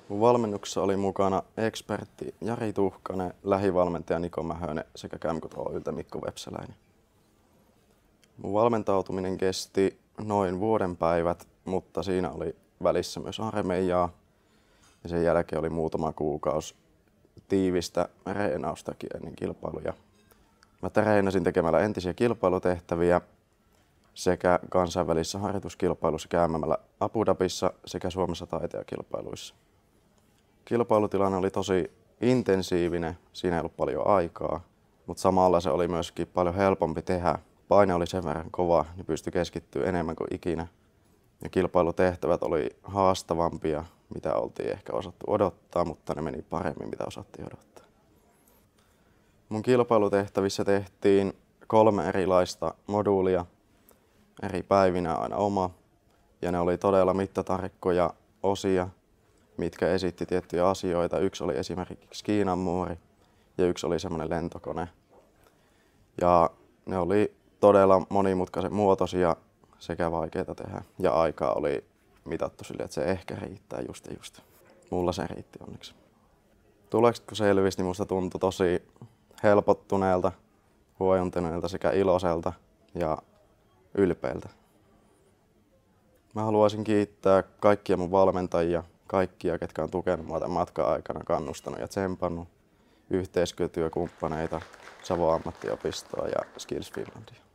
Mun valmennuksessa oli mukana ekspertti Jari Tuhkanen, lähivalmentaja Niko Mähönen sekä Camcot Oy:ltä Mikko Vepsäläinen. Mun valmentautuminen kesti noin vuoden päivät, mutta siinä oli välissä myös armeijaa ja sen jälkeen oli muutama kuukausi tiivistä reenaustakin ennen kilpailuja. Mä treenasin tekemällä entisiä kilpailutehtäviä sekä kansainvälisissä harjoituskilpailuissa käymällä Abu Dhabissa sekä Suomessa taiteijakilpailuissa. Kilpailutilanne oli tosi intensiivinen, siinä ei ollut paljon aikaa, mutta samalla se oli myöskin paljon helpompi tehdä. Paine oli sen verran kova, niin pystyi keskittyä enemmän kuin ikinä. Ja kilpailutehtävät oli haastavampia, mitä oltiin ehkä osattu odottaa, mutta ne meni paremmin, mitä osattiin odottaa. Mun kilpailutehtävissä tehtiin 3 erilaista moduulia, eri päivinä aina oma, ja ne oli todella mittatarkkoja osia, mitkä esitti tiettyjä asioita. Yksi oli esimerkiksi Kiinan muuri ja yksi oli semmoinen lentokone. Ja ne oli todella monimutkaisen muotoisia sekä vaikeita tehdä. Ja aikaa oli mitattu sille, että se ehkä riittää just. Mulla se riitti onneksi. Tulokset kun selvisi, niin musta tuntui tosi helpottuneelta, huojentuneelta sekä iloiselta ja ylpeältä. Mä haluaisin kiittää kaikkia mun valmentajia, kaikkia, ketkä on tukenut mua tämän matkan aikana, kannustanut ja tsempannut, yhteistyökumppaneita, Savon ammattiopistoa ja Skills Finlandia.